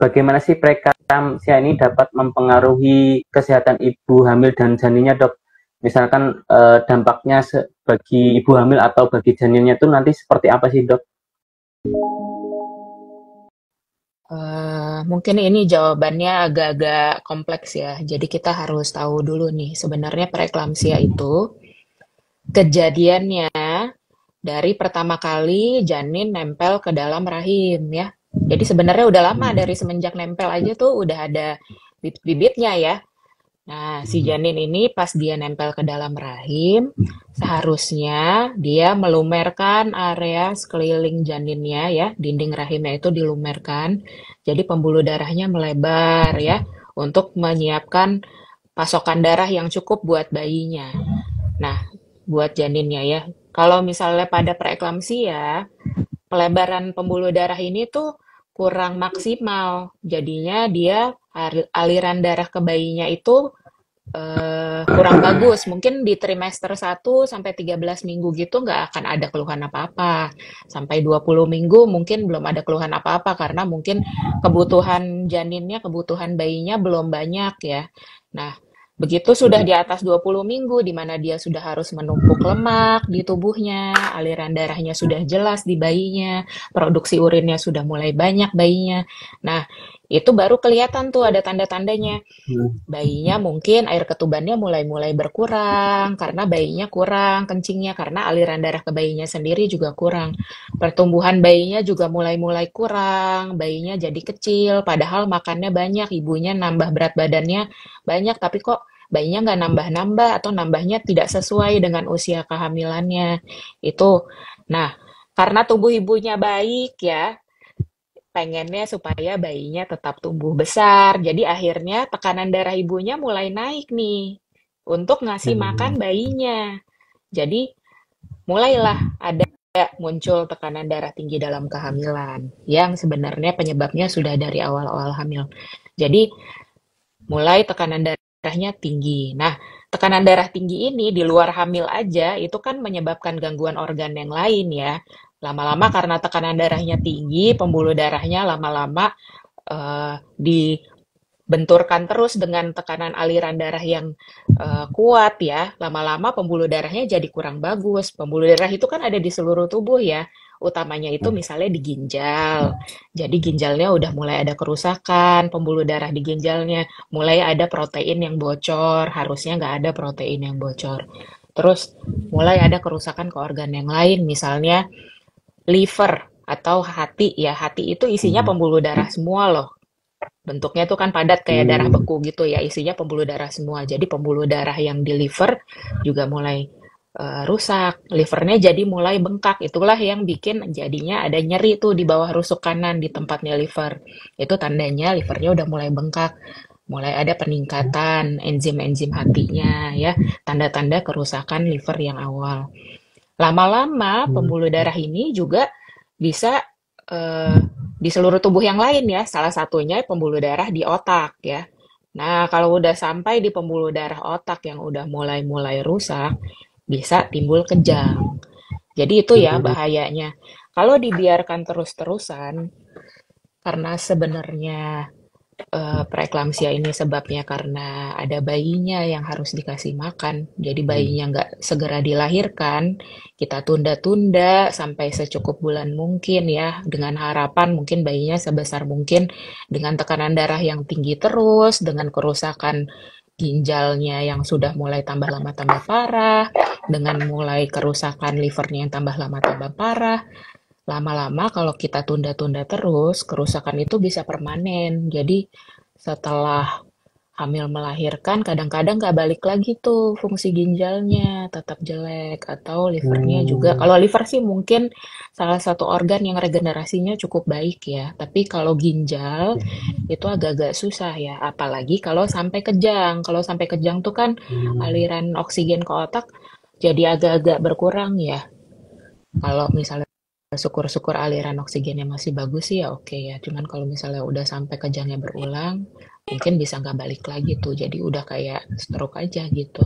bagaimana sih preeklamsia ini dapat mempengaruhi kesehatan ibu hamil dan janinnya, Dok? Misalkan dampaknya bagi ibu hamil atau bagi janinnya itu nanti seperti apa sih, Dok? Mungkin ini jawabannya agak-agak kompleks ya. Jadi kita harus tahu dulu nih, sebenarnya preeklamsia itu kejadiannya dari pertama kali janin nempel ke dalam rahim ya. Jadi sebenarnya udah lama dari semenjak nempel aja tuh udah ada bibit-bibitnya ya. Nah, si janin ini pas dia nempel ke dalam rahim, seharusnya dia melumerkan area sekeliling janinnya ya, dinding rahimnya itu dilumerkan. Jadi pembuluh darahnya melebar ya, untuk menyiapkan pasokan darah yang cukup buat bayinya. Nah, buat janinnya ya. Kalau misalnya pada preeklamsia, pelebaran pembuluh darah ini tuh kurang maksimal. Jadinya dia aliran darah ke bayinya itu kurang bagus. Mungkin di trimester 1 sampai 13 minggu gitu nggak akan ada keluhan apa-apa. Sampai 20 minggu mungkin belum ada keluhan apa-apa karena mungkin kebutuhan janinnya, kebutuhan bayinya belum banyak ya. Nah, begitu sudah di atas 20 minggu, di mana dia sudah harus menumpuk lemak di tubuhnya, aliran darahnya sudah jelas di bayinya, produksi urinnya sudah mulai banyak bayinya. Nah, itu baru kelihatan tuh ada tanda-tandanya. Bayinya mungkin air ketubannya mulai-mulai berkurang, karena bayinya kurang kencingnya, karena aliran darah ke bayinya sendiri juga kurang. Pertumbuhan bayinya juga mulai-mulai kurang, bayinya jadi kecil, padahal makannya banyak, ibunya nambah berat badannya banyak, tapi kok bayinya nggak nambah-nambah atau nambahnya tidak sesuai dengan usia kehamilannya. Itu, nah, karena tubuh ibunya baik ya, pengennya supaya bayinya tetap tumbuh besar. Jadi akhirnya tekanan darah ibunya mulai naik nih untuk ngasih makan bayinya. Jadi mulailah ada muncul tekanan darah tinggi dalam kehamilan yang sebenarnya penyebabnya sudah dari awal-awal hamil. Jadi mulai tekanan darahnya tinggi. Nah, tekanan darah tinggi ini di luar hamil aja itu kan menyebabkan gangguan organ yang lain ya. Lama-lama karena tekanan darahnya tinggi, pembuluh darahnya lama-lama dibenturkan terus dengan tekanan aliran darah yang kuat ya. Lama-lama pembuluh darahnya jadi kurang bagus. Pembuluh darah itu kan ada di seluruh tubuh ya. Utamanya itu misalnya di ginjal. Jadi ginjalnya udah mulai ada kerusakan, pembuluh darah di ginjalnya. Mulai ada protein yang bocor, harusnya nggak ada protein yang bocor. Terus mulai ada kerusakan ke organ yang lain, misalnya liver atau hati ya. Hati itu isinya pembuluh darah semua loh. Bentuknya tuh kan padat kayak darah beku gitu ya, isinya pembuluh darah semua. Jadi pembuluh darah yang di liver juga mulai rusak. Livernya jadi mulai bengkak. Itulah yang bikin jadinya ada nyeri tuh di bawah rusuk kanan di tempatnya liver. Itu tandanya livernya udah mulai bengkak. Mulai ada peningkatan enzim-enzim hatinya ya. Tanda-tanda kerusakan liver yang awal. Lama-lama pembuluh darah ini juga bisa di seluruh tubuh yang lain ya. Salah satunya pembuluh darah di otak ya. Nah, kalau udah sampai di pembuluh darah otak yang udah mulai-mulai rusak, bisa timbul kejang. Jadi itu ya bahayanya. Kalau dibiarkan terus-terusan, karena sebenarnya preeklamsia ini sebabnya karena ada bayinya yang harus dikasih makan. Jadi bayinya nggak segera dilahirkan, kita tunda-tunda sampai secukup bulan mungkin ya, dengan harapan mungkin bayinya sebesar mungkin dengan tekanan darah yang tinggi terus, dengan kerusakan ginjalnya yang sudah mulai tambah lama tambah parah, dengan mulai kerusakan livernya yang tambah lama tambah parah. Lama-lama kalau kita tunda-tunda terus, kerusakan itu bisa permanen. Jadi setelah hamil melahirkan, kadang-kadang nggak balik lagi tuh fungsi ginjalnya, tetap jelek. Atau livernya juga. Kalau liver sih mungkin salah satu organ yang regenerasinya cukup baik ya. Tapi kalau ginjal itu agak-agak susah ya. Apalagi kalau sampai kejang. Kalau sampai kejang tuh kan aliran oksigen ke otak jadi agak-agak berkurang ya. Kalau misalnya syukur-syukur aliran oksigennya masih bagus sih ya oke ya. Cuman kalau misalnya udah sampai kejangnya berulang, mungkin bisa nggak balik lagi tuh. Jadi udah kayak stroke aja gitu.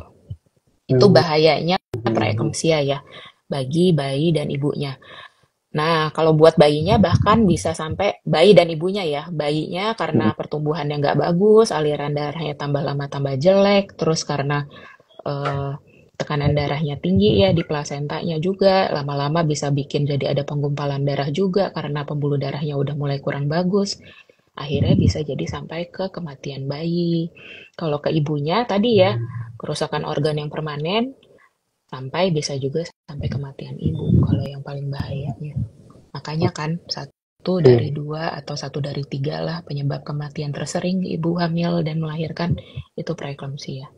Itu bahayanya preeklamsia ya bagi bayi dan ibunya. Nah, kalau buat bayinya bahkan bisa sampai bayi dan ibunya ya. Bayinya karena Mm. pertumbuhan yang nggak bagus, aliran darahnya tambah lama tambah jelek, terus karena eh, tekanan darahnya tinggi ya di plasentanya juga, lama-lama bisa bikin jadi ada penggumpalan darah juga karena pembuluh darahnya udah mulai kurang bagus. Akhirnya bisa jadi sampai ke kematian bayi. Kalau ke ibunya tadi ya, kerusakan organ yang permanen, sampai bisa juga sampai kematian ibu kalau yang paling bahayanya. Makanya kan satu dari Oke. dua atau satu dari tiga lah penyebab kematian tersering ibu hamil dan melahirkan itu preeklamsia.